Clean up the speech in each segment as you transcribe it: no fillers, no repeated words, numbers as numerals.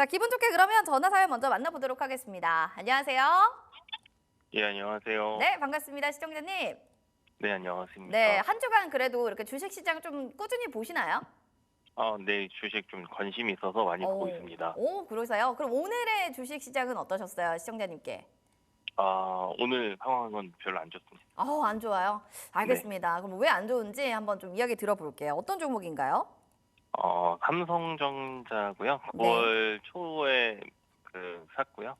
자, 기분 좋게 그러면 전화 사연 먼저 만나보도록 하겠습니다. 안녕하세요. 예, 안녕하세요. 네, 반갑습니다. 시청자님. 네, 네, 안녕하십니까. 한 주간 그래도 이렇게 주식시장 좀 꾸준히 보시나요? 네, 주식 좀 관심이 있어서 많이 보고 있습니다. 그러세요? 그럼 오늘의 주식시장은 어떠셨어요, 시청자님께? 오늘 상황은 별로 안 좋습니다. 안 좋아요. 네. 알겠습니다. 그럼 왜 안 좋은지 한번 좀 이야기 들어볼게요. 어떤 종목인가요? 삼성전자고요. 네, 9월 초에 샀고요.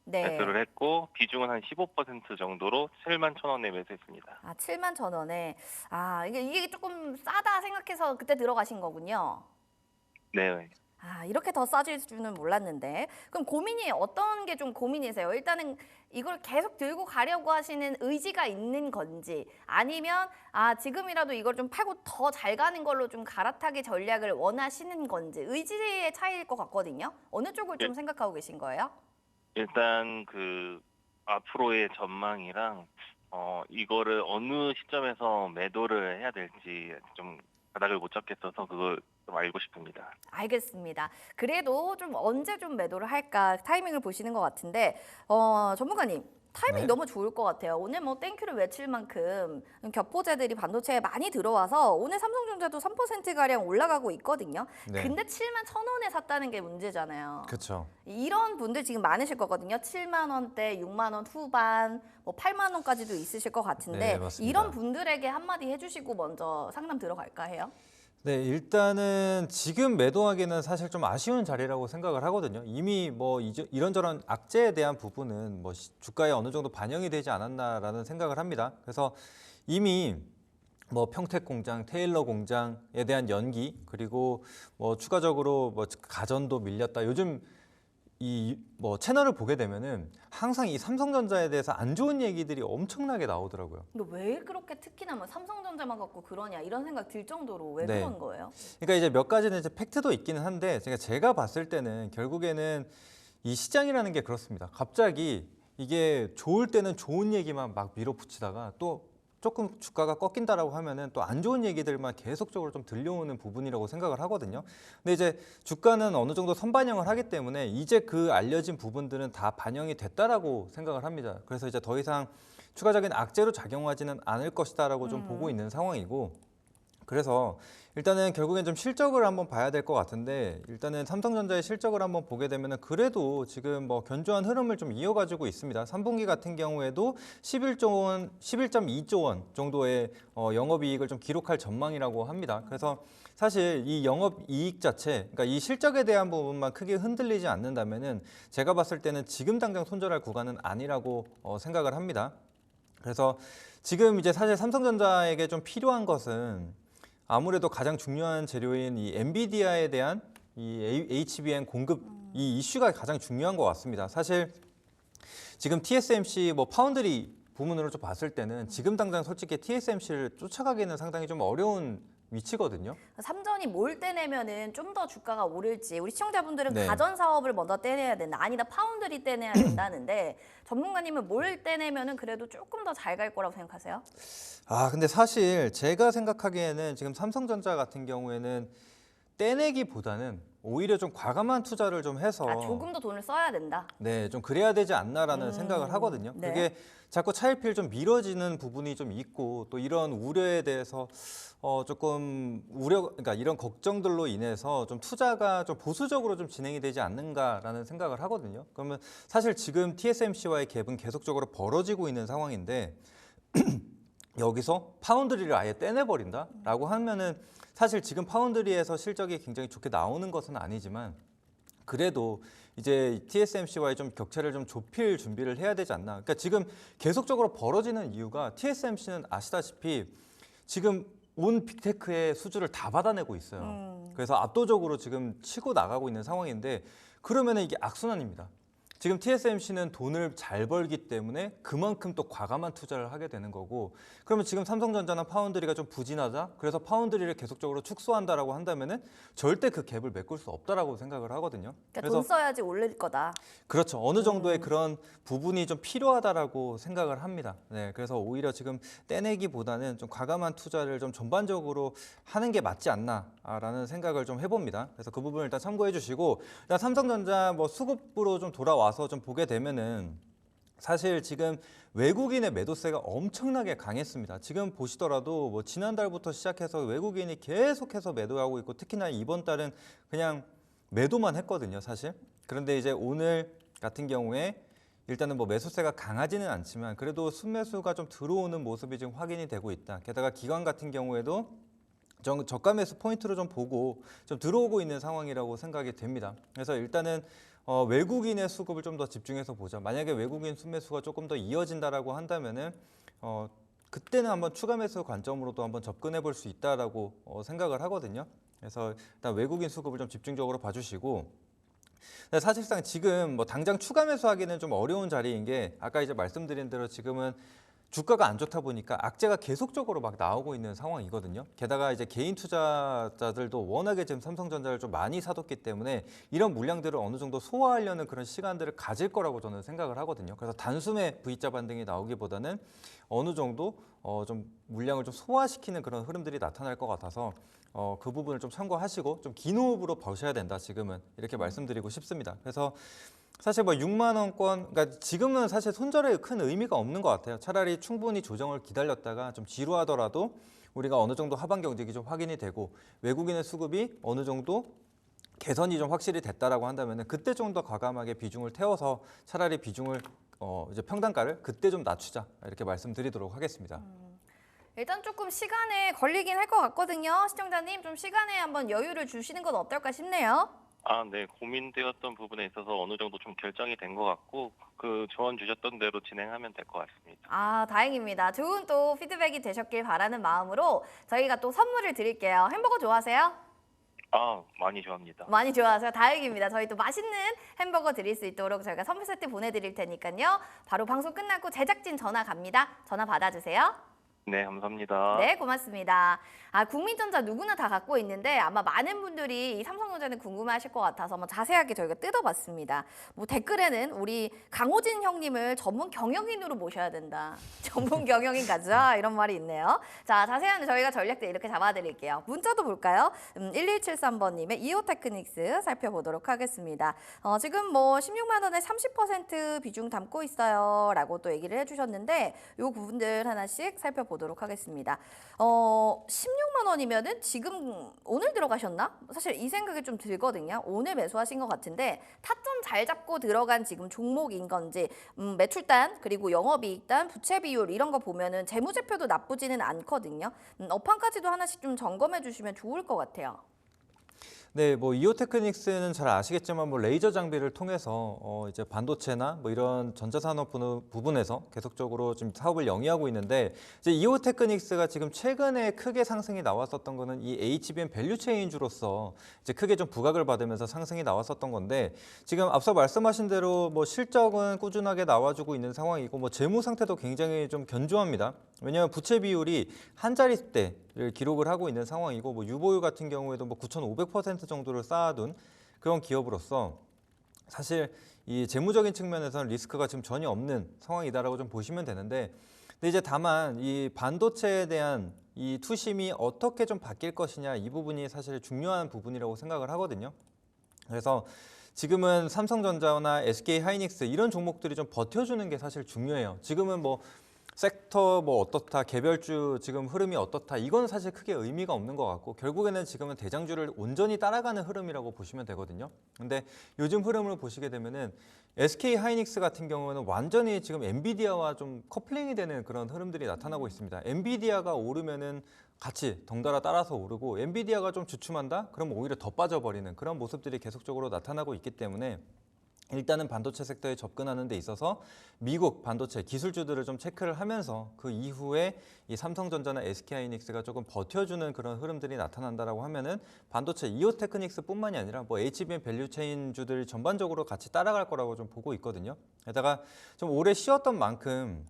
네. 매수를 했고 비중은 한 15% 정도로 7만 천 원에 매수했습니다. 7만 천 원에. 이게 조금 싸다 생각해서 그때 들어가신 거군요. 네. 이렇게 더 싸질 줄은 몰랐는데. 그럼 고민이 어떤 게 좀 고민이세요? 일단은 이걸 계속 들고 가려고 하시는 의지가 있는 건지, 아니면 지금이라도 이걸 좀 팔고 더 잘 가는 걸로 좀 갈아타기 전략을 원하시는 건지, 의지의 차이일 것 같거든요. 어느 쪽을 좀 일, 생각하고 계신 거예요? 일단 앞으로의 전망이랑 이거를 어느 시점에서 매도를 해야 될지 좀 가닥을 못 잡겠어서 그걸 좀 알고 싶습니다. 알겠습니다. 그래도 좀 언제 좀 매도를 할까 타이밍을 보시는 것 같은데, 전문가님. 타이밍 네. 너무 좋을 것 같아요. 오늘 뭐 땡큐를 외칠 만큼 격포재들이 반도체에 많이 들어와서 오늘 삼성전자도 3%가량 올라가고 있거든요. 네. 근데 7만 천 원에 샀다는 게 문제잖아요. 그렇죠. 이런 분들 지금 많으실 거거든요. 7만 원대, 6만 원 후반, 뭐 8만 원까지도 있으실 것 같은데 네, 맞습니다. 이런 분들에게 한마디 해주시고 먼저 상담 들어갈까 해요? 네, 일단은 지금 매도하기는 사실 좀 아쉬운 자리라고 생각을 하거든요. 이미 뭐 이런저런 악재에 대한 부분은 뭐 주가에 어느 정도 반영이 되지 않았나라는 생각을 합니다. 그래서 이미 뭐 평택 공장, 테일러 공장에 대한 연기, 그리고 뭐 추가적으로 뭐 가전도 밀렸다. 요즘 이 뭐 채널을 보게 되면은 항상 이 삼성전자에 대해서 안 좋은 얘기들이 엄청나게 나오더라고요. 근데 왜 그렇게 특히나 뭐 삼성전자만 갖고 그러냐 이런 생각 들 정도로 왜 네. 그런 거예요? 그러니까 이제 몇 가지는 이제 팩트도 있기는 한데 제가 봤을 때는 결국에는 이 시장이라는 게 그렇습니다. 갑자기 이게 좋을 때는 좋은 얘기만 막 밀어붙이다가 또 조금 주가가 꺾인다라고 하면은 또 안 좋은 얘기들만 계속적으로 좀 들려오는 부분이라고 생각을 하거든요. 근데 이제 주가는 어느 정도 선반영을 하기 때문에 이제 그 알려진 부분들은 다 반영이 됐다라고 생각을 합니다. 그래서 이제 더 이상 추가적인 악재로 작용하지는 않을 것이다라고 좀 보고 있는 상황이고, 그래서 일단은 결국엔 좀 실적을 한번 봐야 될 것 같은데, 일단은 삼성전자의 실적을 한번 보게 되면은 그래도 지금 뭐 견조한 흐름을 좀 이어가지고 있습니다. 3분기 같은 경우에도 11조 원, 11.2조 원 정도의 영업이익을 좀 기록할 전망이라고 합니다. 그래서 사실 이 영업이익 자체, 그러니까 이 실적에 대한 부분만 크게 흔들리지 않는다면은 제가 봤을 때는 지금 당장 손절할 구간은 아니라고 생각을 합니다. 그래서 지금 이제 사실 삼성전자에게 좀 필요한 것은 아무래도 가장 중요한 재료인 이 엔비디아에 대한 이 HBM 공급 이 이슈가 가장 중요한 것 같습니다. 사실 지금 TSMC 뭐 파운드리 부문으로 좀 봤을 때는 지금 당장 솔직히 TSMC를 쫓아가기는 상당히 좀 어려운 위치거든요. 삼전이 뭘 떼내면은 좀 더 주가가 오를지 우리 시청자분들은 네. 가전 사업을 먼저 떼내야 된다. 아니다 파운드리 떼내야 된다는데 전문가님은 뭘 떼내면은 그래도 조금 더 잘 갈 거라고 생각하세요? 근데 사실 제가 생각하기에는 지금 삼성전자 같은 경우에는 떼내기보다는 오히려 좀 과감한 투자를 좀 해서 조금 더 돈을 써야 된다. 네, 좀 그래야 되지 않나라는 생각을 하거든요. 네. 그게 자꾸 차일피일 좀 미뤄지는 부분이 좀 있고, 또 이런 우려에 대해서 조금 그러니까 이런 걱정들로 인해서 좀 투자가 좀 보수적으로 좀 진행이 되지 않는가라는 생각을 하거든요. 그러면 사실 지금 TSMC와의 갭은 계속적으로 벌어지고 있는 상황인데 여기서 파운드리를 아예 떼내버린다라고 하면은 사실 지금 파운드리에서 실적이 굉장히 좋게 나오는 것은 아니지만 그래도 이제 TSMC와의 좀 격차를 좀 좁힐 준비를 해야 되지 않나. 그러니까 지금 계속적으로 벌어지는 이유가 TSMC는 아시다시피 지금 온 빅테크의 수주를 다 받아내고 있어요. 그래서 압도적으로 지금 치고 나가고 있는 상황인데 그러면은 이게 악순환입니다. 지금 TSMC는 돈을 잘 벌기 때문에 그만큼 또 과감한 투자를 하게 되는 거고, 그러면 지금 삼성전자나 파운드리가 좀 부진하다, 그래서 파운드리를 계속적으로 축소한다라고 한다면은 절대 그 갭을 메꿀 수 없다라고 생각을 하거든요. 그러니까 돈 써야지 올릴 거다. 그렇죠. 어느 정도의 그런 부분이 좀 필요하다라고 생각을 합니다. 네, 그래서 오히려 지금 떼내기보다는 좀 과감한 투자를 좀 전반적으로 하는 게 맞지 않나라는 생각을 좀 해봅니다. 그래서 그 부분을 일단 참고해 주시고, 일단 삼성전자 뭐 수급으로 좀 돌아와서 좀 보게 되면은 사실 지금 외국인의 매도세가 엄청나게 강했습니다. 지금 보시더라도 뭐 지난달부터 시작해서 외국인이 계속해서 매도하고 있고, 특히나 이번 달은 그냥 매도만 했거든요, 사실. 그런데 이제 오늘 같은 경우에 일단은 뭐 매수세가 강하지는 않지만 그래도 순매수가 좀 들어오는 모습이 지금 확인이 되고 있다. 게다가 기관 같은 경우에도 저가 매수 포인트로 좀 보고 좀 들어오고 있는 상황이라고 생각이 됩니다. 그래서 일단은 외국인의 수급을 좀 더 집중해서 보자. 만약에 외국인 순매수가 조금 더 이어진다라고 한다면은 그때는 한번 추가 매수 관점으로도 한번 접근해 볼 수 있다라고 생각을 하거든요. 그래서 일단 외국인 수급을 좀 집중적으로 봐주시고, 사실상 지금 뭐 당장 추가 매수하기는 좀 어려운 자리인 게, 아까 이제 말씀드린 대로 지금은 주가가 안 좋다 보니까 악재가 계속적으로 막 나오고 있는 상황이거든요. 게다가 이제 개인 투자자들도 워낙에 지금 삼성전자를 좀 많이 사뒀기 때문에 이런 물량들을 어느 정도 소화하려는 그런 시간들을 가질 거라고 저는 생각을 하거든요. 그래서 단숨에 V자 반등이 나오기보다는 어느 정도 좀 물량을 좀 소화시키는 그런 흐름들이 나타날 것 같아서 그 부분을 좀 참고하시고 좀 긴 호흡으로 보셔야 된다, 지금은 이렇게 말씀드리고 싶습니다. 그래서 사실 뭐 6만 원권, 그러니까 지금은 사실 손절에 큰 의미가 없는 것 같아요. 차라리 충분히 조정을 기다렸다가 좀 지루하더라도 우리가 어느 정도 하반 경직이 좀 확인이 되고 외국인의 수급이 어느 정도 개선이 좀 확실히 됐다라고 한다면은 그때 좀 더 과감하게 비중을 태워서 차라리 비중을 이제 평단가를 그때 좀 낮추자, 이렇게 말씀드리도록 하겠습니다. 일단 조금 시간에 걸리긴 할 것 같거든요. 시청자님 좀 시간에 한번 여유를 주시는 건 어떨까 싶네요. 네. 고민되었던 부분에 있어서 어느 정도 좀 결정이 된 것 같고, 그 조언 주셨던 대로 진행하면 될 것 같습니다. 아, 다행입니다. 좋은 또 피드백이 되셨길 바라는 마음으로 저희가 또 선물을 드릴게요. 햄버거 좋아하세요? 많이 좋아합니다. 많이 좋아하세요? 다행입니다. 저희 또 맛있는 햄버거 드릴 수 있도록 저희가 선물 세트 보내드릴 테니까요. 바로 방송 끝나고 제작진 전화 갑니다. 전화 받아주세요. 네, 감사합니다. 네, 고맙습니다. 국민전자 누구나 다 갖고 있는데 아마 많은 분들이 이 삼성전자는 궁금해하실 것 같아서 한번 자세하게 저희가 뜯어봤습니다. 뭐 댓글에는 우리 강호진 형님을 전문 경영인으로 모셔야 된다. 전문 경영인 가자, 이런 말이 있네요. 자, 자세한 저희가 전략들 이렇게 잡아드릴게요. 문자도 볼까요? 1173번님의 이오테크닉스 살펴보도록 하겠습니다. 지금 뭐 16만 원에 30% 비중 담고 있어요 라고 또 얘기를 해주셨는데 요 부분들 하나씩 살펴보도록 하겠습니다. 16만 원이면은 지금 오늘 들어가셨나? 사실 이 생각이 좀 들거든요. 오늘 매수하신 것 같은데 타점 잘 잡고 들어간 지금 종목인 건지, 매출단 그리고 영업이익단, 부채 비율 이런 거 보면은 재무제표도 나쁘지는 않거든요. 업황까지도 하나씩 좀 점검해 주시면 좋을 것 같아요. 네, 뭐 이오테크닉스는 잘 아시겠지만 뭐 레이저 장비를 통해서 이제 반도체나 뭐 이런 전자산업 부분에서 계속적으로 지금 사업을 영위하고 있는데, 이제 이오테크닉스가 지금 최근에 크게 상승이 나왔었던 거는 이 HBM 밸류체인주로서 이제 크게 좀 부각을 받으면서 상승이 나왔었던 건데, 지금 앞서 말씀하신 대로 뭐 실적은 꾸준하게 나와주고 있는 상황이고 뭐 재무 상태도 굉장히 좀 견조합니다. 왜냐하면 부채 비율이 한 자릿대를 기록을 하고 있는 상황이고, 뭐 유보율 같은 경우에도 뭐 9,500% 정도를 쌓아둔 그런 기업으로서 사실 이 재무적인 측면에서는 리스크가 지금 전혀 없는 상황이다라고 좀 보시면 되는데, 근데 이제 다만 이 반도체에 대한 이 투심이 어떻게 좀 바뀔 것이냐, 이 부분이 사실 중요한 부분이라고 생각을 하거든요. 그래서 지금은 삼성전자나 SK하이닉스 이런 종목들이 좀 버텨주는 게 사실 중요해요. 지금은 뭐 섹터 뭐 어떻다, 개별주 지금 흐름이 어떻다, 이건 사실 크게 의미가 없는 것 같고, 결국에는 지금은 대장주를 온전히 따라가는 흐름이라고 보시면 되거든요. 근데 요즘 흐름을 보시게 되면은 SK하이닉스 같은 경우는 완전히 지금 엔비디아와 좀 커플링이 되는 그런 흐름들이 나타나고 있습니다. 엔비디아가 오르면은 같이 덩달아 따라서 오르고, 엔비디아가 좀 주춤한다? 그럼 오히려 더 빠져버리는 그런 모습들이 계속적으로 나타나고 있기 때문에 일단은 반도체 섹터에 접근하는 데 있어서 미국 반도체 기술주들을 좀 체크를 하면서 그 이후에 이 삼성전자나 SK하이닉스가 조금 버텨주는 그런 흐름들이 나타난다라고 하면은 반도체 이오테크닉스뿐만이 아니라 뭐 HBM 밸류체인주들 전반적으로 같이 따라갈 거라고 좀 보고 있거든요. 게다가 좀 오래 쉬었던 만큼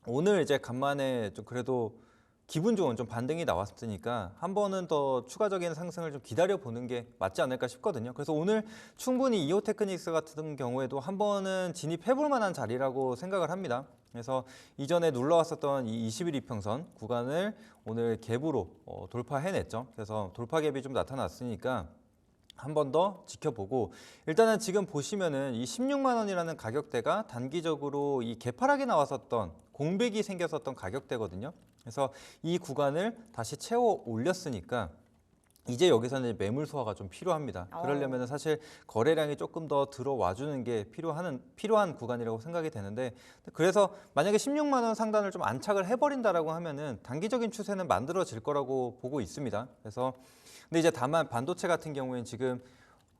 오늘 이제 간만에 좀 그래도 기분 좋은 좀 반등이 나왔으니까 한 번은 더 추가적인 상승을 좀 기다려 보는 게 맞지 않을까 싶거든요. 그래서 오늘 충분히 이오테크닉스 같은 경우에도 한 번은 진입해 볼 만한 자리라고 생각을 합니다. 그래서 이전에 눌러왔었던 이 21 이평선 구간을 오늘 갭으로 돌파해냈죠. 그래서 돌파 갭이 좀 나타났으니까 한 번 더 지켜보고, 일단은 지금 보시면은 이 16만 원이라는 가격대가 단기적으로 이 개파락이 나왔었던 공백이 생겼었던 가격대거든요. 그래서 이 구간을 다시 채워 올렸으니까 이제 여기서는 매물 소화가 좀 필요합니다. 그러려면 사실 거래량이 조금 더 들어와 주는 게 필요한 구간이라고 생각이 되는데, 그래서 만약에 16만 원 상단을 좀 안착을 해버린다라고 하면은 단기적인 추세는 만들어질 거라고 보고 있습니다. 그래서 근데 이제 다만 반도체 같은 경우에는 지금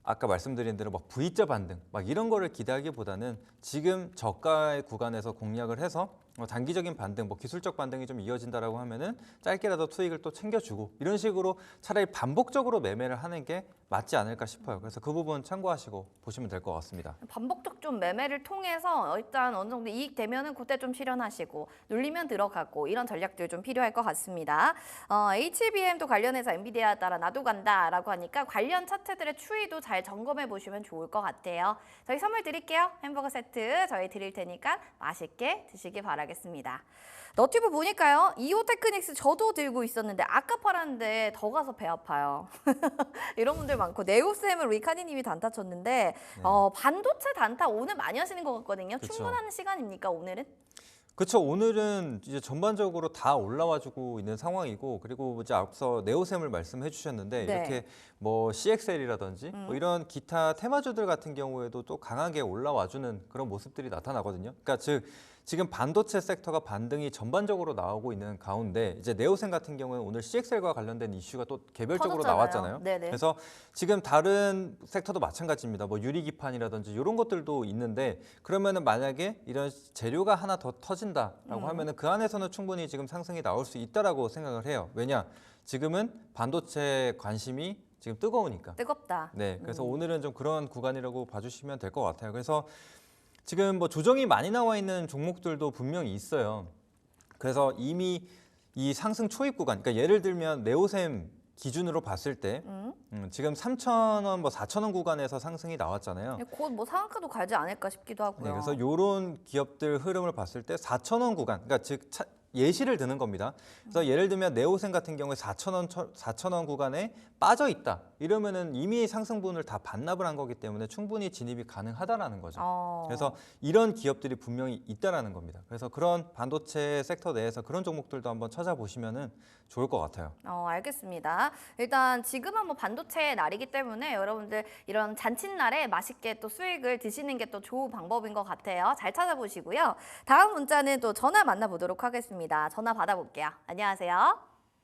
아까 말씀드린 대로 막 V자 반등 막 이런 거를 기대하기보다는 지금 저가의 구간에서 공략을 해서 단기적인 반등, 뭐 기술적 반등이 좀 이어진다라고 하면은 짧게라도 수익을 또 챙겨주고 이런 식으로 차라리 반복적으로 매매를 하는 게 맞지 않을까 싶어요. 그래서 그 부분 참고하시고 보시면 될 것 같습니다. 반복적 좀 매매를 통해서 일단 어느 정도 이익 되면은 그때 좀 실현하시고 눌리면 들어가고 이런 전략들 좀 필요할 것 같습니다. HBM도 관련해서 엔비디아 따라 나도 간다라고 하니까 관련 차트들의 추이도 잘 점검해 보시면 좋을 것 같아요. 저희 선물 드릴게요. 햄버거 세트 저희 드릴 테니까 맛있게 드시기 바라겠습니다. 너튜브 보니까요. 이오테크닉스 저도 들고 있었는데 아까 팔았는데 더 가서 배 아파요. 이런 분들 많고 네오쌤을 리카디님이 단타 쳤는데 반도체 단타 오늘 많이 하시는 것 같거든요. 그쵸. 충분한 시간입니까 오늘은? 그렇죠. 오늘은 이제 전반적으로 다 올라와주고 있는 상황이고, 그리고 이제 앞서 네오셈을 말씀해 주셨는데 네. 이렇게 뭐 CXL이라든지 뭐 이런 기타 테마주들 같은 경우에도 또 강하게 올라와주는 그런 모습들이 나타나거든요. 그러니까 즉 지금 반도체 섹터가 반등이 전반적으로 나오고 있는 가운데 이제 네오셈 같은 경우는 오늘 CXL과 관련된 이슈가 또 개별적으로 터졌잖아요. 나왔잖아요. 네네. 그래서 지금 다른 섹터도 마찬가지입니다. 뭐 유리기판이라든지 이런 것들도 있는데, 그러면은 만약에 이런 재료가 하나 더 터진다라고 하면은 그 안에서는 충분히 지금 상승이 나올 수 있다라고 생각을 해요. 왜냐? 지금은 반도체 관심이 지금 뜨거우니까. 뜨겁다. 네, 그래서 오늘은 좀 그런 구간이라고 봐주시면 될 것 같아요. 그래서 지금 뭐 조정이 많이 나와 있는 종목들도 분명히 있어요. 그래서 이미 이 상승 초입 구간, 그러니까 예를 들면 네오셈 기준으로 봤을 때 지금 3,000원, 뭐 4,000원 구간에서 상승이 나왔잖아요. 곧 뭐 상한가도 가지 않을까 싶기도 하고요. 네, 그래서 이런 기업들 흐름을 봤을 때 4,000원 구간, 그러니까 즉 예시를 드는 겁니다. 그래서 예를 들면 네오셈 같은 경우에 4,000원 구간에 빠져 있다. 이러면은 이미 상승분을 다 반납을 한 거기 때문에 충분히 진입이 가능하다라는 거죠. 그래서 이런 기업들이 분명히 있다라는 겁니다. 그래서 그런 반도체 섹터 내에서 그런 종목들도 한번 찾아보시면은 좋을 것 같아요. 알겠습니다. 일단 지금은 뭐 반도체 날이기 때문에 여러분들 이런 잔칫날에 맛있게 또 수익을 드시는 게 또 좋은 방법인 것 같아요. 잘 찾아보시고요. 다음 문자는 또 전화 만나보도록 하겠습니다. 전화 받아볼게요. 안녕하세요.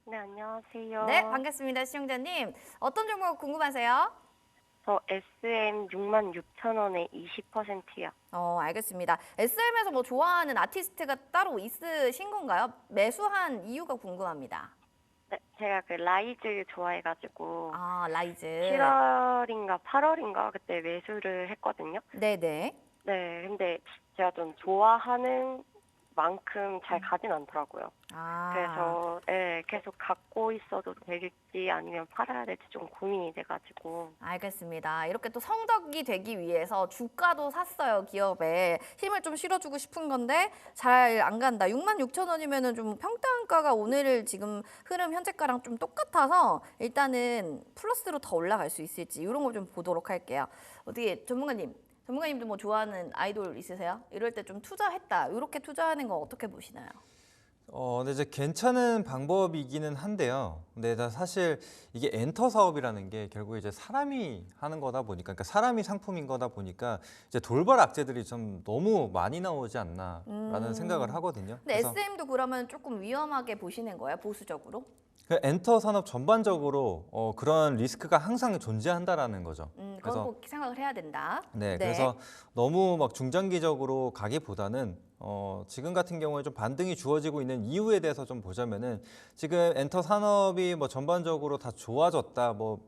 네, 안녕하세요. 네, 반갑습니다. 시청자님. 어떤 종목 궁금하세요? 저 SM 66,000원에 20%요. 알겠습니다. SM에서 뭐 좋아하는 아티스트가 따로 있으신 건가요? 매수한 이유가 궁금합니다. 네, 제가 그 라이즈 좋아해가지고 라이즈. 7월인가 8월인가 그때 매수를 했거든요. 네네. 네, 근데 제가 좀 좋아하는 만큼 잘 가진 않더라고요. 그래서 네, 계속 갖고 있어도 될지 아니면 팔아야 될지 좀 고민이 돼가지고. 알겠습니다. 이렇게 또 성덕이 되기 위해서 주가도 샀어요. 기업에 힘을 좀 실어주고 싶은 건데 잘 안 간다. 66,000원이면은 좀 평단가가 오늘 지금 흐름 현재가랑 좀 똑같아서 일단은 플러스로 더 올라갈 수 있을지 이런 걸 좀 보도록 할게요. 어떻게 전문가님도 뭐 좋아하는 아이돌 있으세요? 이럴 때 좀 투자했다. 이렇게 투자하는 거 어떻게 보시나요? 근데 이제 괜찮은 방법이기는 한데요. 근데 사실 이게 엔터 사업이라는 게 결국 이제 사람이 하는 거다 보니까, 그러니까 사람이 상품인 거다 보니까 이제 돌발 악재들이 좀 너무 많이 나오지 않나라는 생각을 하거든요. 근데 그래서 SM도 그러면 조금 위험하게 보시는 거예요? 보수적으로? 엔터 산업 전반적으로 그런 리스크가 항상 존재한다라는 거죠. 그건 꼭 생각을 해야 된다. 네, 그래서 너무 막 중장기적으로 가기보다는 지금 같은 경우에 좀 반등이 주어지고 있는 이유에 대해서 좀 보자면은 지금 엔터 산업이 뭐 전반적으로 다 좋아졌다, 뭐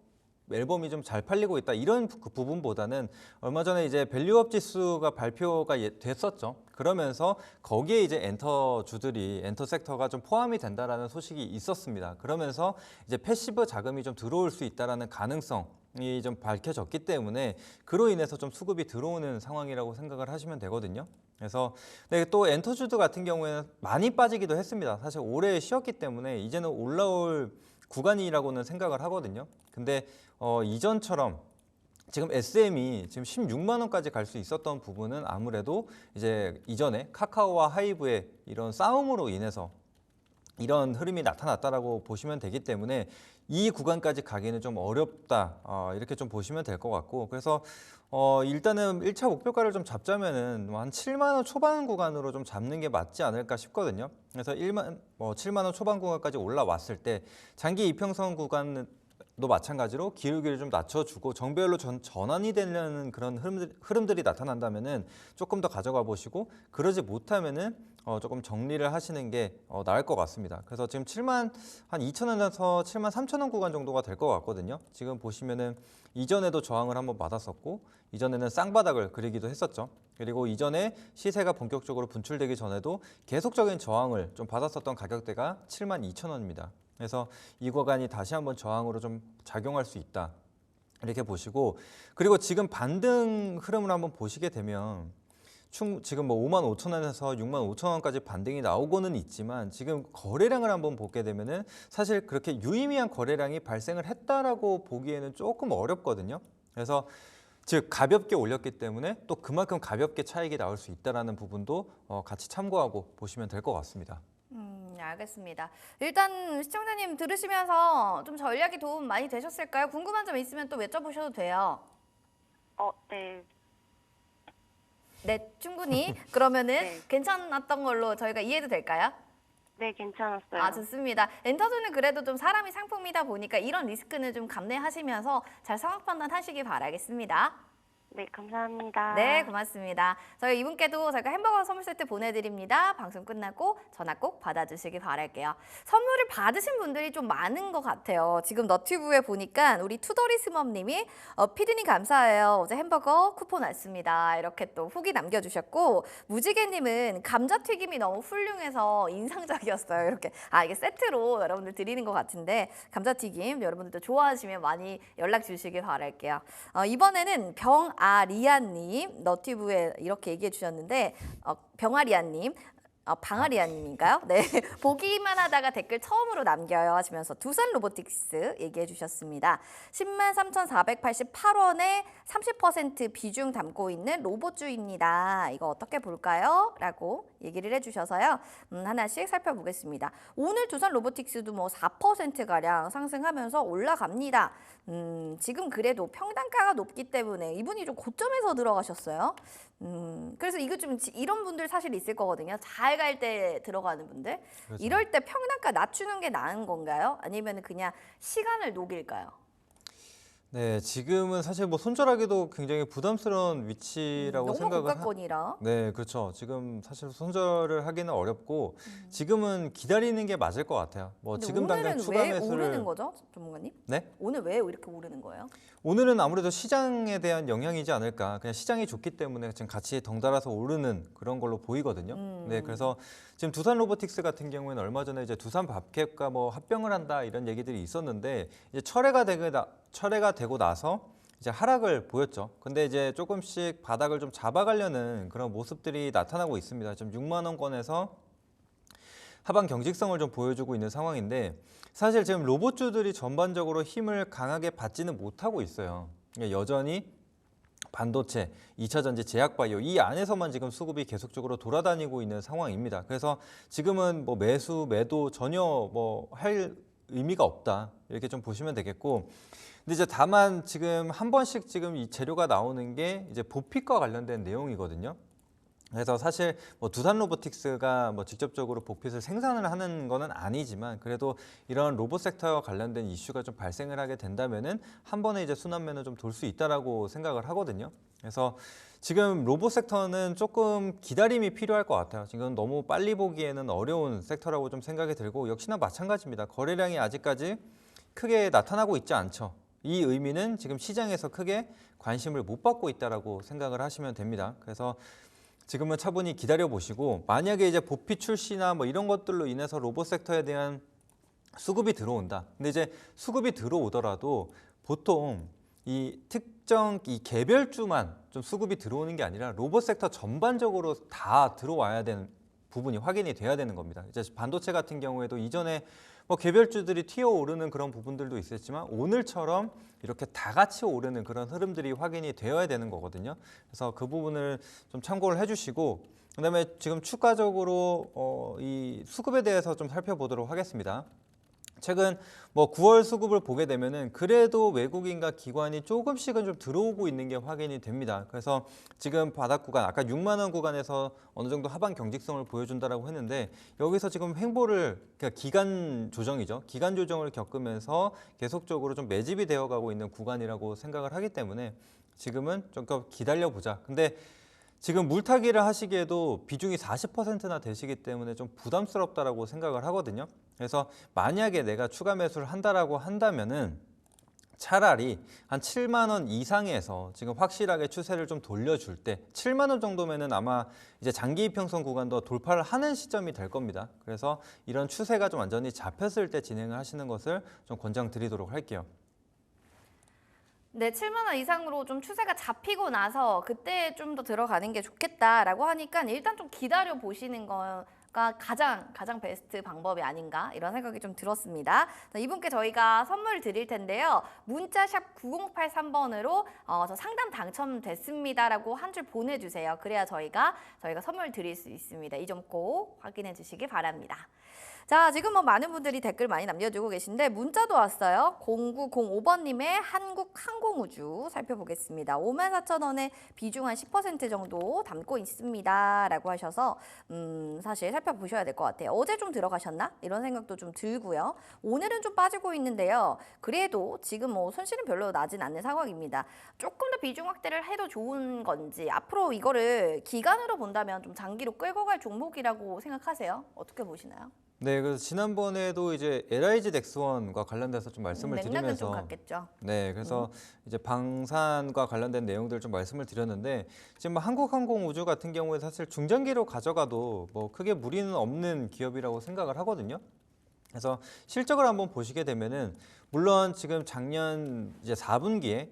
앨범이 좀 잘 팔리고 있다 이런 그 부분보다는 얼마 전에 이제 밸류업 지수가 발표가 됐었죠. 그러면서 거기에 이제 엔터 섹터가 좀 포함이 된다라는 소식이 있었습니다. 그러면서 이제 패시브 자금이 좀 들어올 수 있다라는 가능성이 좀 밝혀졌기 때문에 그로 인해서 좀 수급이 들어오는 상황이라고 생각을 하시면 되거든요. 그래서 또 엔터주드 같은 경우에는 많이 빠지기도 했습니다. 사실 올해 쉬었기 때문에 이제는 올라올 구간이라고는 생각을 하거든요. 근데 이전처럼 지금 SM이 지금 16만 원까지 갈 수 있었던 부분은 아무래도 이제 이전에 카카오와 하이브의 이런 싸움으로 인해서 이런 흐름이 나타났다라고 보시면 되기 때문에 이 구간까지 가기는 좀 어렵다 이렇게 좀 보시면 될 것 같고 그래서 일단은 1차 목표가를 좀 잡자면은 한 7만 원 초반 구간으로 좀 잡는 게 맞지 않을까 싶거든요. 그래서 7만 원 초반 구간까지 올라왔을 때 장기 이평선 구간도 마찬가지로 기울기를 좀 낮춰주고 정배열로 전환이 되는 그런 흐름들이 나타난다면은 조금 더 가져가 보시고 그러지 못하면은 조금 정리를 하시는 게 나을 것 같습니다. 그래서 지금 7만 한 2천 원에서 7만 3천 원 구간 정도가 될 것 같거든요. 지금 보시면은 이전에도 저항을 한번 받았었고 이전에는 쌍바닥을 그리기도 했었죠. 그리고 이전에 시세가 본격적으로 분출되기 전에도 계속적인 저항을 좀 받았었던 가격대가 7만 2천 원입니다. 그래서 이 구간이 다시 한번 저항으로 좀 작용할 수 있다. 이렇게 보시고 그리고 지금 반등 흐름을 한번 보시게 되면 지금 뭐 5만 5천 원에서 6만 5천 원까지 반등이 나오고는 있지만 지금 거래량을 한번 보게 되면은 사실 그렇게 유의미한 거래량이 발생을 했다라고 보기에는 조금 어렵거든요. 그래서 즉 가볍게 올렸기 때문에 또 그만큼 가볍게 차익이 나올 수 있다라는 부분도 같이 참고하고 보시면 될 것 같습니다. 알겠습니다. 일단 시청자님 들으시면서 좀 전략이 도움 많이 되셨을까요? 궁금한 점 있으면 또 여쭤보셔도 돼요. 네. 네, 충분히. 그러면은 네. 괜찮았던 걸로 저희가 이해도 될까요? 네, 괜찮았어요. 아, 좋습니다. 엔터주는 그래도 좀 사람이 상품이다 보니까 이런 리스크는 좀 감내하시면서 잘 상황 판단하시기 바라겠습니다. 네, 감사합니다. 네, 고맙습니다. 저희 이분께도 저희가 햄버거 선물 세트 보내드립니다. 방송 끝나고 전화 꼭 받아주시기 바랄게요. 선물을 받으신 분들이 좀 많은 것 같아요. 지금 너튜브에 보니까 우리 투더리스멈님이 피디님 감사해요. 어제 햄버거 쿠폰 왔습니다. 이렇게 또 후기 남겨주셨고 무지개님은 감자튀김이 너무 훌륭해서 인상적이었어요. 이렇게 이게 세트로 여러분들 드리는 것 같은데 감자튀김 여러분들도 좋아하시면 많이 연락 주시길 바랄게요. 이번에는 리안님 너튜브에 이렇게 얘기해 주셨는데 병아리안님 방아리아님인가요? 네, 보기만 하다가 댓글 처음으로 남겨요 하시면서 두산 로보틱스 얘기해 주셨습니다. 103,488원에 30% 비중 담고 있는 로봇주입니다. 이거 어떻게 볼까요? 라고 얘기를 해주셔서요. 하나씩 살펴보겠습니다. 오늘 두산 로보틱스도 뭐 4%가량 상승하면서 올라갑니다. 지금 그래도 평단가가 높기 때문에 이분이 좀 고점에서 들어가셨어요. 그래서 이거 좀 이런 분들 사실 있을 거거든요. 잘 갈 때 들어가는 분들. 그렇죠. 이럴 때 평단가 낮추는 게 나은 건가요? 아니면 그냥 시간을 녹일까요? 네, 지금은 사실 뭐 손절하기도 굉장히 부담스러운 위치라고 너무 생각을 고가권이라. 네, 그렇죠. 지금 사실 손절을 하기는 어렵고 지금은 기다리는 게 맞을 것 같아요. 뭐 근데 지금 당장 오늘은 추가 왜 매수를 오르는 거죠, 전문가님? 네? 오늘 왜 이렇게 오르는 거예요? 오늘은 아무래도 시장에 대한 영향이지 않을까. 그냥 시장이 좋기 때문에 지금 같이 덩달아서 오르는 그런 걸로 보이거든요. 네, 그래서 지금 두산 로보틱스 같은 경우에는 얼마 전에 이제 두산 밥캡과 뭐 합병을 한다 이런 얘기들이 있었는데 이제 철회가 되고 나서 이제 하락을 보였죠. 근데 이제 조금씩 바닥을 좀 잡아가려는 그런 모습들이 나타나고 있습니다. 지금 6만 원권에서 하방 경직성을 좀 보여주고 있는 상황인데 사실 지금 로봇주들이 전반적으로 힘을 강하게 받지는 못하고 있어요. 여전히 반도체, 2차 전지, 제약 바이오 이 안에서만 지금 수급이 계속적으로 돌아다니고 있는 상황입니다. 그래서 지금은 뭐 매수, 매도 전혀 뭐 할 의미가 없다 이렇게 좀 보시면 되겠고. 근데 이제 다만 지금 한 번씩 지금 이 재료가 나오는 게 이제 보픽과 관련된 내용이거든요. 그래서 사실 뭐 두산 로보틱스가 뭐 직접적으로 복핏을 생산을 하는 거는 아니지만 그래도 이런 로봇 섹터와 관련된 이슈가 좀 발생을 하게 된다면은 한 번에 이제 순환매는 좀 돌 수 있다라고 생각을 하거든요. 그래서 지금 로봇 섹터는 조금 기다림이 필요할 것 같아요. 지금 너무 빨리 보기에는 어려운 섹터라고 좀 생각이 들고 역시나 마찬가지입니다. 거래량이 아직까지 크게 나타나고 있지 않죠. 이 의미는 지금 시장에서 크게 관심을 못 받고 있다라고 생각을 하시면 됩니다. 그래서 지금은 차분히 기다려 보시고 만약에 이제 보피 출시나 뭐 이런 것들로 인해서 로봇 섹터에 대한 수급이 들어온다. 근데 이제 수급이 들어오더라도 보통 이 특정 이 개별주만 좀 수급이 들어오는 게 아니라 로봇 섹터 전반적으로 다 들어와야 되는 부분이 확인이 돼야 되는 겁니다. 이제 반도체 같은 경우에도 이전에 뭐 개별주들이 튀어오르는 그런 부분들도 있었지만 오늘처럼 이렇게 다 같이 오르는 그런 흐름들이 확인이 되어야 되는 거거든요. 그래서 그 부분을 좀 참고를 해주시고 그다음에 지금 추가적으로 이 수급에 대해서 좀 살펴보도록 하겠습니다. 최근 뭐 9월 수급을 보게 되면은 그래도 외국인과 기관이 조금씩은 좀 들어오고 있는 게 확인이 됩니다. 그래서 지금 바닥 구간 아까 6만 원 구간에서 어느 정도 하방 경직성을 보여준다라고 했는데 여기서 지금 횡보를 그러니까 기간 조정이죠. 기간 조정을 겪으면서 계속적으로 좀 매집이 되어가고 있는 구간이라고 생각을 하기 때문에 지금은 좀 기다려 보자. 근데 지금 물타기를 하시기에도 비중이 40%나 되시기 때문에 좀 부담스럽다라고 생각을 하거든요. 그래서 만약에 내가 추가 매수를 한다라고 한다면은 차라리 한 7만 원 이상에서 지금 확실하게 추세를 좀 돌려줄 때 7만 원 정도면은 아마 이제 장기 이평선 구간도 돌파를 하는 시점이 될 겁니다. 그래서 이런 추세가 좀 완전히 잡혔을 때 진행을 하시는 것을 좀 권장드리도록 할게요. 네, 7만 원 이상으로 좀 추세가 잡히고 나서 그때 좀 더 들어가는 게 좋겠다라고 하니까 일단 좀 기다려 보시는 거가 가장 베스트 방법이 아닌가 이런 생각이 좀 들었습니다. 자, 이분께 저희가 선물 드릴 텐데요. 문자샵 9083번으로 저 상담 당첨됐습니다라고 한 줄 보내주세요. 그래야 저희가 선물 드릴 수 있습니다. 이 점 꼭 확인해 주시기 바랍니다. 자, 지금 뭐 많은 분들이 댓글 많이 남겨주고 계신데 문자도 왔어요. 0905번님의 한국항공우주 살펴보겠습니다. 54,000원에 비중 한 10% 정도 담고 있습니다. 라고 하셔서 사실 살펴보셔야 될 것 같아요. 어제 좀 들어가셨나? 이런 생각도 좀 들고요. 오늘은 좀 빠지고 있는데요. 그래도 지금 뭐 손실은 별로 나진 않는 상황입니다. 조금 더 비중 확대를 해도 좋은 건지 앞으로 이거를 기간으로 본다면 좀 장기로 끌고 갈 종목이라고 생각하세요? 어떻게 보시나요? 네, 그래서 지난번에도 이제 LIG 넥스원과 관련돼서 좀 말씀을 맥락은 드리면서 좀 같겠죠. 네, 그래서 이제 방산과 관련된 내용들 좀 말씀을 드렸는데 지금 뭐 한국항공우주 같은 경우에 사실 중장기로 가져가도 뭐 크게 무리는 없는 기업이라고 생각을 하거든요. 그래서 실적을 한번 보시게 되면은 물론 지금 작년 이제 4분기에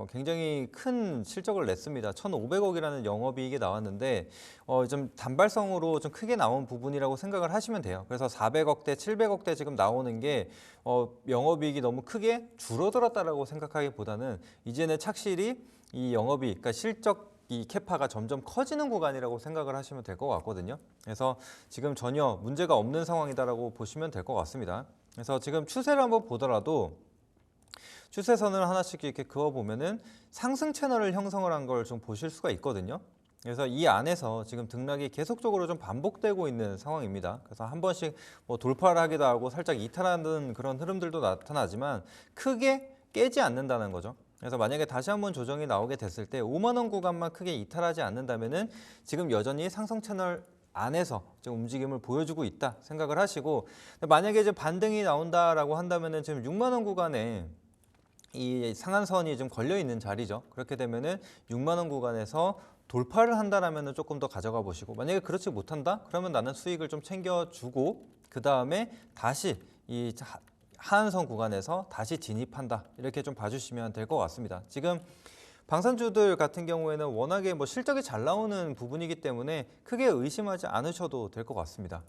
굉장히 큰 실적을 냈습니다. 1,500억이라는 영업이익이 나왔는데 좀 단발성으로 좀 크게 나온 부분이라고 생각을 하시면 돼요. 그래서 400억대, 700억대 지금 나오는 게 영업이익이 너무 크게 줄어들었다라고 생각하기보다는 이제는 착실히 이 영업이익, 그러니까 실적 이 캐파가 점점 커지는 구간이라고 생각을 하시면 될 것 같거든요. 그래서 지금 전혀 문제가 없는 상황이다라고 보시면 될 것 같습니다. 그래서 지금 추세를 한번 보더라도 추세선을 하나씩 이렇게 그어보면은 상승 채널을 형성을 한 걸 좀 보실 수가 있거든요. 그래서 이 안에서 지금 등락이 계속적으로 좀 반복되고 있는 상황입니다. 그래서 한 번씩 뭐 돌파를 하기도 하고 살짝 이탈하는 그런 흐름들도 나타나지만 크게 깨지 않는다는 거죠. 그래서 만약에 다시 한번 조정이 나오게 됐을 때 5만 원 구간만 크게 이탈하지 않는다면은 지금 여전히 상승 채널 안에서 지금 움직임을 보여주고 있다 생각을 하시고 만약에 이제 반등이 나온다라고 한다면은 지금 6만 원 구간에 이 상한선이 좀 걸려 있는 자리죠. 그렇게 되면은 6만 원 구간에서 돌파를 한다라면은 조금 더 가져가 보시고 만약에 그렇지 못한다 그러면 나는 수익을 좀 챙겨주고 그 다음에 다시 이 하한선 구간에서 다시 진입한다 이렇게 좀 봐주시면 될 것 같습니다. 지금 방산주들 같은 경우에는 워낙에 뭐 실적이 잘 나오는 부분이기 때문에 크게 의심하지 않으셔도 될 것 같습니다.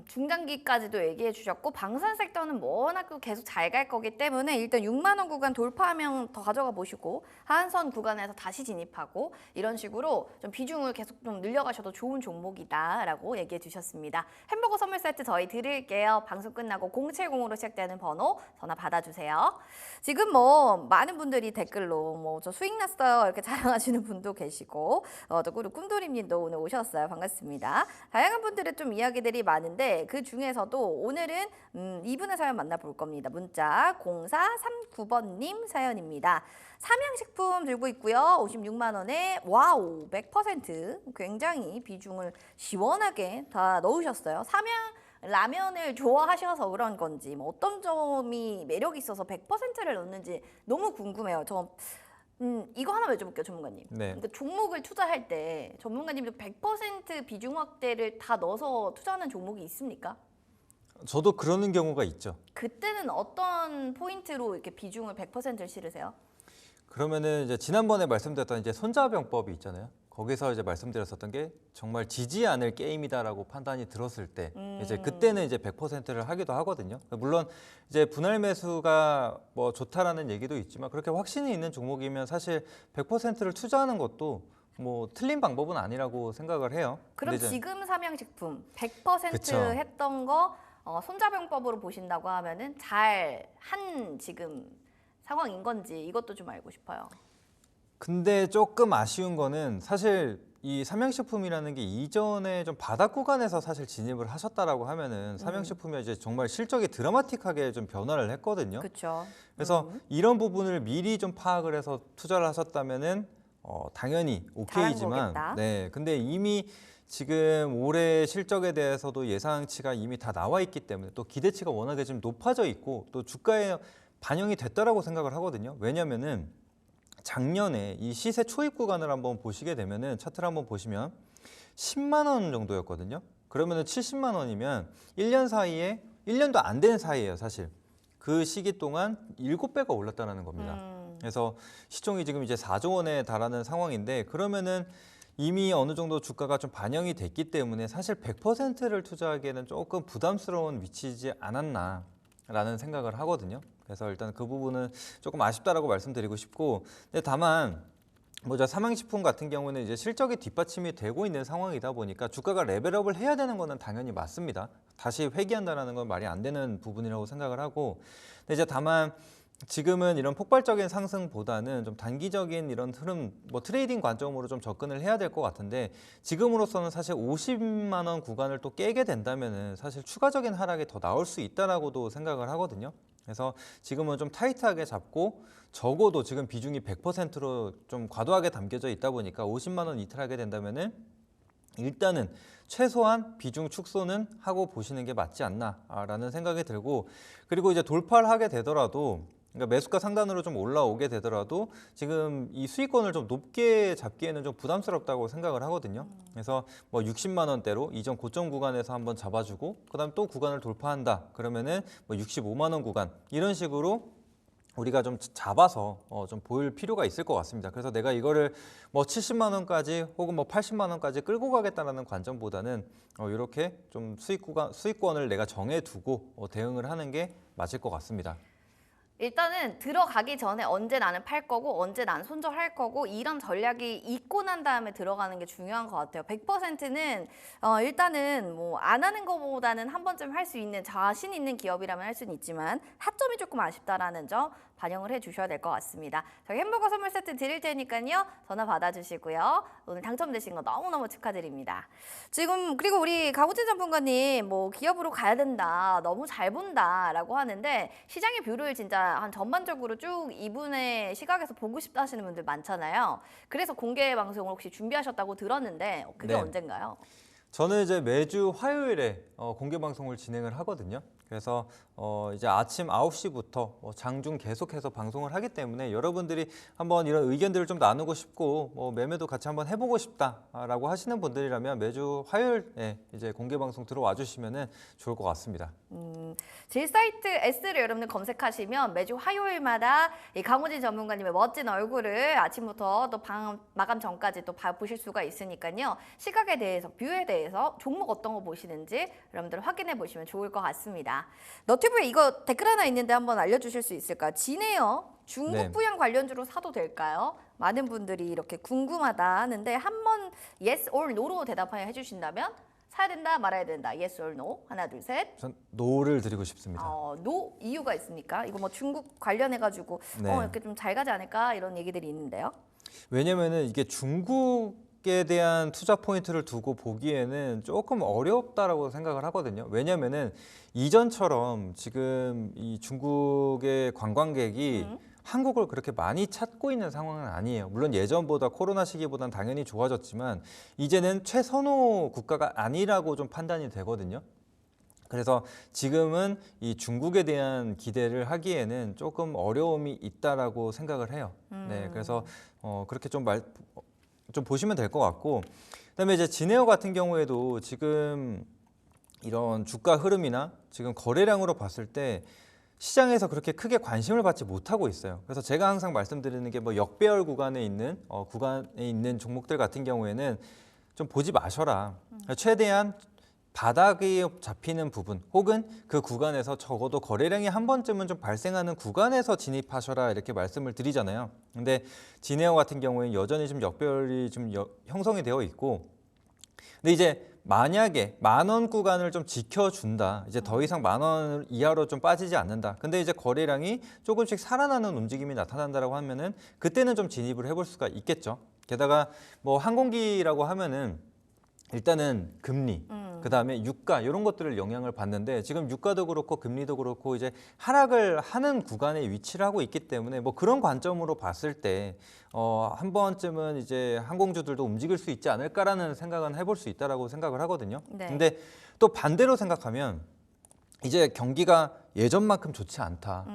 중장기까지도 얘기해 주셨고 방산 섹터는 워낙 또 계속 잘 갈 거기 때문에 일단 6만 원 구간 돌파하면 더 가져가 보시고 하한선 구간에서 다시 진입하고 이런 식으로 좀 비중을 계속 좀 늘려가셔도 좋은 종목이다라고 얘기해 주셨습니다. 햄버거 선물 세트 저희 드릴게요. 방송 끝나고 070으로 시작되는 번호 전화 받아주세요. 지금 뭐 많은 분들이 댓글로 뭐 저 수익 났어요 이렇게 자랑하시는 분도 계시고 또 그리고 꿈돌이님도 오늘 오셨어요. 반갑습니다. 다양한 분들의 좀 이야기들이 많은데 그 중에서도 오늘은 이분의 사연 만나볼 겁니다. 문자 0439번님 사연입니다. 삼양식품 들고 있고요. 56만 원에 와우 100% 굉장히 비중을 시원하게 다 넣으셨어요. 삼양 라면을 좋아하셔서 그런 건지 뭐 어떤 점이 매력이 있어서 100%를 넣는지 너무 궁금해요. 이거 하나 여쭤볼게요, 전문가님. 네. 그러니까 종목을 투자할 때 전문가님도 100% 비중 확대를 다 넣어서 투자하는 종목이 있습니까? 저도 그러는 경우가 있죠. 그때는 어떤 포인트로 이렇게 비중을 100%를 실으세요? 그러면은 이제 지난번에 말씀드렸던 이제 손자병법이 있잖아요. 거기서 이제 말씀드렸었던 게 정말 지지 않을 게임이다라고 판단이 들었을 때 이제 그때는 이제 100%를 하기도 하거든요. 물론 이제 분할 매수가 뭐 좋다라는 얘기도 있지만 그렇게 확신이 있는 종목이면 사실 100%를 투자하는 것도 뭐 틀린 방법은 아니라고 생각을 해요. 그럼 근데 이제 지금 삼양식품 100% 그쵸. 했던 거 손자병법으로 보신다고 하면은 잘 한 지금 상황인 건지 이것도 좀 알고 싶어요. 근데 조금 아쉬운 거는 사실 이 삼양식품이라는 게 이전에 좀 바닥 구간에서 사실 진입을 하셨다라고 하면은 삼양식품이 이제 정말 실적이 드라마틱하게 좀 변화를 했거든요. 그렇죠. 그래서 이런 부분을 미리 좀 파악을 해서 투자를 하셨다면은 당연히 오케이지만 거겠다. 네. 근데 이미 지금 올해 실적에 대해서도 예상치가 이미 다 나와 있기 때문에 또 기대치가 워낙에 좀 높아져 있고 또 주가에 반영이 됐다라고 생각을 하거든요. 왜냐면은 작년에 이 시세 초입 구간을 한번 보시게 되면은 차트를 한번 보시면 10만 원 정도였거든요. 그러면은 70만 원이면 1년 사이에 1년도 안 된 사이예요, 사실. 그 시기 동안 7배가 올랐다는 겁니다. 그래서 시총이 지금 이제 4조 원에 달하는 상황인데 그러면은 이미 어느 정도 주가가 좀 반영이 됐기 때문에 사실 100%를 투자하기에는 조금 부담스러운 위치이지 않았나라는 생각을 하거든요. 그래서 일단 그 부분은 조금 아쉽다라고 말씀드리고 싶고, 근데 다만 저 삼양식품 같은 경우는 이제 실적이 뒷받침이 되고 있는 상황이다 보니까 주가가 레벨업을 해야 되는 거는 당연히 맞습니다. 다시 회귀한다라는 건 말이 안 되는 부분이라고 생각을 하고, 근데 이제 다만 지금은 이런 폭발적인 상승보다는 좀 단기적인 이런 흐름, 뭐 트레이딩 관점으로 좀 접근을 해야 될 것 같은데 지금으로서는 사실 50만 원 구간을 또 깨게 된다면은 사실 추가적인 하락이 더 나올 수 있다라고도 생각을 하거든요. 그래서 지금은 좀 타이트하게 잡고 적어도 지금 비중이 100%로 좀 과도하게 담겨져 있다 보니까 50만 원 이탈하게 된다면은 일단은 최소한 비중 축소는 하고 보시는 게 맞지 않나라는 생각이 들고, 그리고 이제 돌파를 하게 되더라도 그러니까 매수가 상단으로 좀 올라오게 되더라도 지금 이 수익권을 좀 높게 잡기에는 좀 부담스럽다고 생각을 하거든요. 그래서 뭐 60만 원대로 이전 고점 구간에서 한번 잡아주고 그다음 또 구간을 돌파한다 그러면은 뭐 65만 원 구간 이런 식으로 우리가 좀 잡아서 좀 보일 필요가 있을 것 같습니다. 그래서 내가 이거를 뭐 70만 원까지 혹은 뭐 80만 원까지 끌고 가겠다라는 관점보다는 이렇게 좀 수익권을 내가 정해두고 대응을 하는 게 맞을 것 같습니다. 일단은 들어가기 전에 언제 나는 팔 거고 언제 난 손절할 거고 이런 전략이 있고 난 다음에 들어가는 게 중요한 것 같아요. 100%는 일단은 뭐 안 하는 것보다는 한 번쯤 할 수 있는 자신 있는 기업이라면 할 수는 있지만 하점이 조금 아쉽다라는 점 반영을 해주셔야 될 것 같습니다. 저희 햄버거 선물 세트 드릴 테니까요. 전화 받아주시고요. 오늘 당첨되신 거 너무너무 축하드립니다. 지금 그리고 우리 강우진 전문가님 뭐 기업으로 가야 된다. 너무 잘 본다라고 하는데 시장의 뷰를 진짜 한 전반적으로 쭉 이분의 시각에서 보고 싶다 하시는 분들 많잖아요. 그래서 공개 방송을 혹시 준비하셨다고 들었는데 그게 네. 언젠가요? 저는 이제 매주 화요일에 공개 방송을 진행을 하거든요. 그래서 이제 아침 9시부터 장중 계속해서 방송을 하기 때문에 여러분들이 한번 이런 의견들을 좀 나누고 싶고 매매도 같이 한번 해보고 싶다라고 하시는 분들이라면 매주 화요일에 이제 공개 방송 들어와 주시면은 좋을 것 같습니다. 질사이트 S를 여러분들 검색하시면 매주 화요일마다 이 강호진 전문가님의 멋진 얼굴을 아침부터 또 마감 전까지 또 보실 수가 있으니까요. 시각에 대해서, 뷰에 대해서 종목 어떤 거 보시는지 여러분들 확인해 보시면 좋을 것 같습니다. 너튜브에 이거 댓글 하나 있는데 한번 알려주실 수 있을까요? 진에어 중국 네. 부양 관련주로 사도 될까요? 많은 분들이 이렇게 궁금하다 하는데 한번 yes or no로 대답해 주신다면 사야 된다 말아야 된다. yes or no. 하나 둘 셋. 전 노를 드리고 싶습니다. no 이유가 있습니까? 이거 뭐 중국 관련해 가지고 네. 이렇게 좀 잘 가지 않을까 이런 얘기들이 있는데요. 왜냐면은 이게 중국에 대한 투자 포인트를 두고 보기에는 조금 어렵다라고 생각을 하거든요. 왜냐면은 이전처럼 지금 이 중국의 관광객이 한국을 그렇게 많이 찾고 있는 상황은 아니에요. 물론 예전보다 코로나 시기보다는 당연히 좋아졌지만 이제는 최선호 국가가 아니라고 좀 판단이 되거든요. 그래서 지금은 이 중국에 대한 기대를 하기에는 조금 어려움이 있다라고 생각을 해요. 네, 그래서 그렇게 좀 보시면 될 것 같고, 그다음에 이제 진에어 같은 경우에도 지금 이런 주가 흐름이나 지금 거래량으로 봤을 때 시장에서 그렇게 크게 관심을 받지 못하고 있어요. 그래서 제가 항상 말씀드리는 게 뭐 역배열 구간에 있는 종목들 같은 경우에는 좀 보지 마셔라. 최대한 바닥이 잡히는 부분 혹은 그 구간에서 적어도 거래량이 한 번쯤은 좀 발생하는 구간에서 진입하셔라 이렇게 말씀을 드리잖아요. 근데 진에어 같은 경우에는 여전히 좀 역배열이 좀 형성이 되어 있고, 근데 이제 만약에 10,000원 구간을 좀 지켜준다. 이제 더 이상 10,000원 이하로 좀 빠지지 않는다. 근데 이제 거래량이 조금씩 살아나는 움직임이 나타난다라고 하면은 그때는 좀 진입을 해볼 수가 있겠죠. 게다가 뭐 항공기라고 하면은 일단은 금리, 그다음에 유가 이런 것들을 영향을 받는데 지금 유가도 그렇고 금리도 그렇고 이제 하락을 하는 구간에 위치를 하고 있기 때문에 뭐 그런 관점으로 봤을 때 한 번쯤은 이제 항공주들도 움직일 수 있지 않을까라는 생각은 해볼 수 있다라고 생각을 하거든요. 네. 근데 또 반대로 생각하면 이제 경기가 예전만큼 좋지 않다.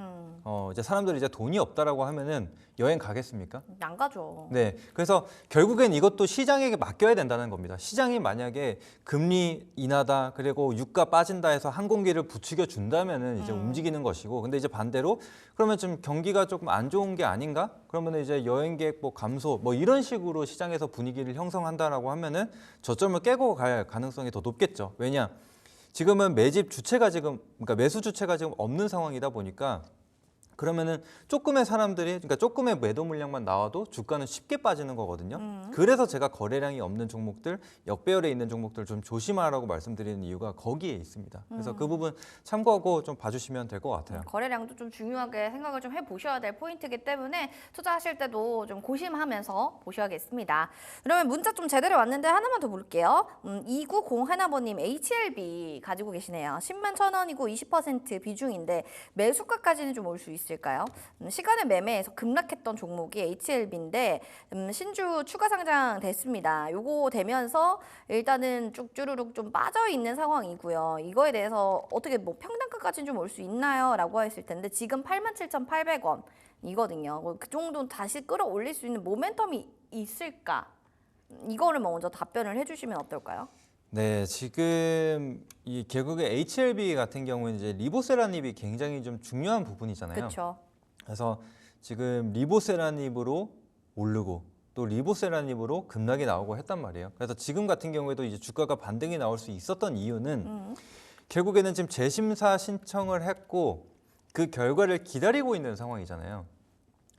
이제 사람들이 이제 돈이 없다라고 하면은 여행 가겠습니까? 안 가죠. 네, 그래서 결국엔 이것도 시장에게 맡겨야 된다는 겁니다. 시장이 만약에 금리 인하다, 그리고 유가 빠진다 해서 항공기를 부추겨 준다면은 이제 움직이는 것이고, 근데 이제 반대로 그러면 좀 경기가 조금 안 좋은 게 아닌가? 그러면 이제 여행객 뭐 감소, 뭐 이런 식으로 시장에서 분위기를 형성한다라고 하면은 저점을 깨고 갈 가능성이 더 높겠죠. 왜냐? 지금은 매집 주체가 그러니까 매수 주체가 지금 없는 상황이다 보니까. 그러면은 조금의 사람들이, 그러니까 조금의 매도 물량만 나와도 주가는 쉽게 빠지는 거거든요. 그래서 제가 거래량이 없는 종목들, 역배열에 있는 종목들 좀 조심하라고 말씀드리는 이유가 거기에 있습니다. 그래서 그 부분 참고하고 좀 봐주시면 될 것 같아요. 거래량도 좀 중요하게 생각을 좀 해보셔야 될 포인트이기 때문에 투자하실 때도 좀 고심하면서 보셔야겠습니다. 그러면 문자 좀 제대로 왔는데 하나만 더 볼게요. 2901번님 HLB 가지고 계시네요. 101,000원이고 20% 비중인데 매수가까지는 좀 올 수 있을까요? 시간을 매매해서 급락했던 종목이 HLB인데 신주 추가 상장 됐습니다. 요거 되면서 일단은 쭉쭈르륵 좀 빠져 있는 상황이고요. 이거에 대해서 어떻게 뭐 평단가까지는 좀 올 수 있나요? 라고 했을 텐데 지금 87,800원 이거든요. 그 정도 다시 끌어올릴 수 있는 모멘텀이 있을까? 이거를 먼저 답변을 해주시면 어떨까요? 네, 지금 이 결국에 HLB 같은 경우는 이제 리보세라닙이 굉장히 좀 중요한 부분이잖아요. 그렇죠. 그래서 지금 리보세라닙으로 오르고 또 리보세라닙으로 급락이 나오고 했단 말이에요. 그래서 지금 같은 경우에도 이제 주가가 반등이 나올 수 있었던 이유는 결국에는 지금 재심사 신청을 했고 그 결과를 기다리고 있는 상황이잖아요.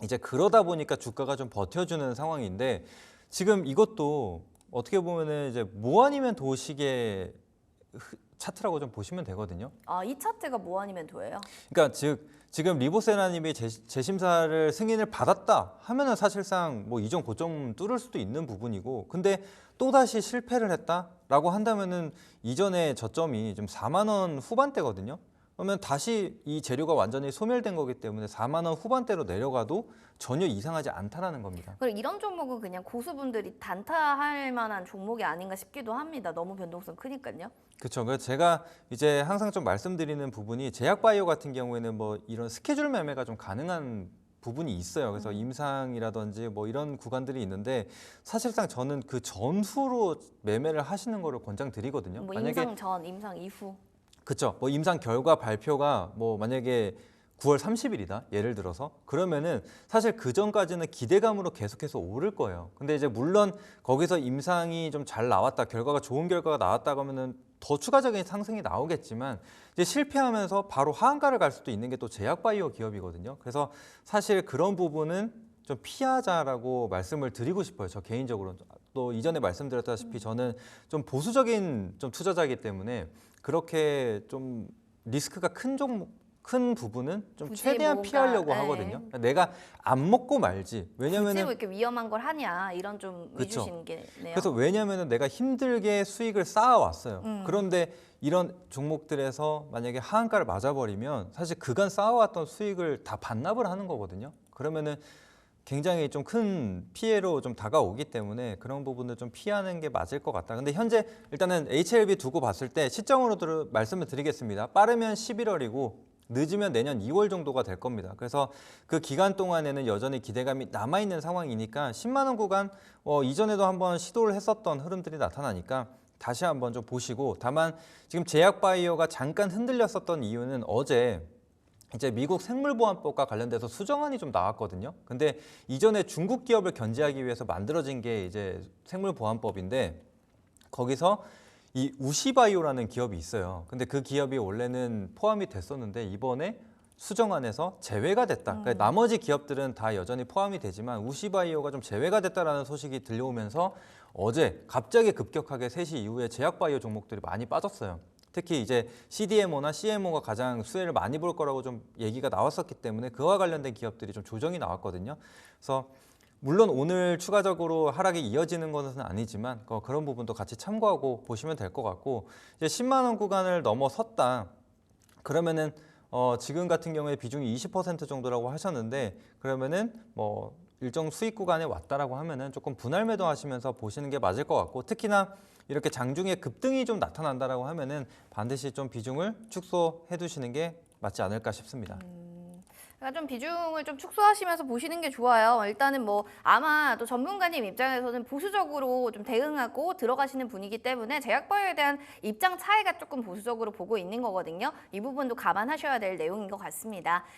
이제 그러다 보니까 주가가 좀 버텨주는 상황인데 지금 이것도 어떻게 보면은 이제 뭐 아니면 도식의 차트라고 좀 보시면 되거든요. 아, 이 차트가 뭐 아니면 도예요? 그러니까 지금 리보세라님이 재심사를 승인을 받았다 하면은 사실상 뭐 이전 고점 뚫을 수도 있는 부분이고, 근데 또 다시 실패를 했다라고 한다면은 이전에 저점이 좀 4만 원 후반대거든요. 그러면 다시 이 재료가 완전히 소멸된 거기 때문에 4만 원 후반대로 내려가도 전혀 이상하지 않다라는 겁니다. 그리고 이런 종목은 그냥 고수분들이 단타할 만한 종목이 아닌가 싶기도 합니다. 너무 변동성 크니까요. 그렇죠. 그래서 제가 이제 항상 좀 말씀드리는 부분이 제약바이오 같은 경우에는 뭐 이런 스케줄 매매가 좀 가능한 부분이 있어요. 그래서 임상이라든지 뭐 이런 구간들이 있는데 사실상 저는 그 전후로 매매를 하시는 거를 권장드리거든요. 뭐 임상 전, 임상 이후. 그렇죠. 뭐 임상 결과 발표가 뭐 만약에 9월 30일이다. 예를 들어서 그러면은 사실 그 전까지는 기대감으로 계속해서 오를 거예요. 근데 이제 물론 거기서 임상이 좀 잘 나왔다, 결과가 좋은 결과가 나왔다 그러면은 더 추가적인 상승이 나오겠지만 이제 실패하면서 바로 하한가를 갈 수도 있는 게 또 제약바이오 기업이거든요. 그래서 사실 그런 부분은 좀 피하자라고 말씀을 드리고 싶어요. 저 개인적으로 또 이전에 말씀드렸다시피 저는 좀 보수적인 좀 투자자이기 때문에 그렇게 좀 리스크가 큰 부분은 좀 굳이 최대한 뭔가, 피하려고 네. 하거든요. 내가 안 먹고 말지. 굳이 뭐 왜냐면은 이렇게 위험한 걸 하냐 이런 좀 그쵸. 위주신 게네요. 그래서 왜냐면은 내가 힘들게 수익을 쌓아왔어요. 음. 그런데 이런 종목들에서 만약에 하한가를 맞아버리면 사실 그간 쌓아왔던 수익을 다 반납을 하는 거거든요. 그러면은 굉장히 좀 큰 피해로 좀 다가오기 때문에 그런 부분을 좀 피하는 게 맞을 것 같다. 근데 현재 일단은 HLB 두고 봤을 때 시점으로 말씀을 드리겠습니다. 빠르면 11월이고 늦으면 내년 2월 정도가 될 겁니다. 그래서 그 기간 동안에는 여전히 기대감이 남아있는 상황이니까 10만 원 구간 이전에도 한번 시도를 했었던 흐름들이 나타나니까 다시 한번 좀 보시고 다만 지금 제약바이오가 잠깐 흔들렸었던 이유는 어제 이제 미국 생물보안법과 관련돼서 수정안이 좀 나왔거든요. 근데 이전에 중국 기업을 견제하기 위해서 만들어진 게 이제 생물보안법인데 거기서 이 우시바이오라는 기업이 있어요. 근데 그 기업이 원래는 포함이 됐었는데 이번에 수정안에서 제외가 됐다. 그러니까 나머지 기업들은 다 여전히 포함이 되지만 우시바이오가 좀 제외가 됐다라는 소식이 들려오면서 어제 갑자기 급격하게 3시 이후에 제약바이오 종목들이 많이 빠졌어요. 특히 이제 CDMO나 CMO가 가장 수혜를 많이 볼 거라고 좀 얘기가 나왔었기 때문에 그와 관련된 기업들이 좀 조정이 나왔거든요. 그래서 물론 오늘 추가적으로 하락이 이어지는 것은 아니지만 그런 부분도 같이 참고하고 보시면 될 것 같고 이제 10만 원 구간을 넘어섰다. 그러면은 지금 같은 경우에 비중이 20% 정도라고 하셨는데 그러면은 뭐 일정 수익 구간에 왔다라고 하면은 조금 분할 매도하시면서 보시는 게 맞을 것 같고 특히나 이렇게 장중에 급등이 좀 나타난다라고 하면은 반드시 좀 비중을 축소해 두시는 게 맞지 않을까 싶습니다. 그러니까 좀 비중을 좀 축소하시면서 보시는 게 좋아요. 일단은 뭐 아마 또 전문가님 입장에서는 보수적으로 좀 대응하고 들어가시는 분이기 때문에 제약바이오에 대한 입장 차이가 조금 보수적으로 보고 있는 거거든요. 이 부분도 감안하셔야 될 내용인 것 같습니다.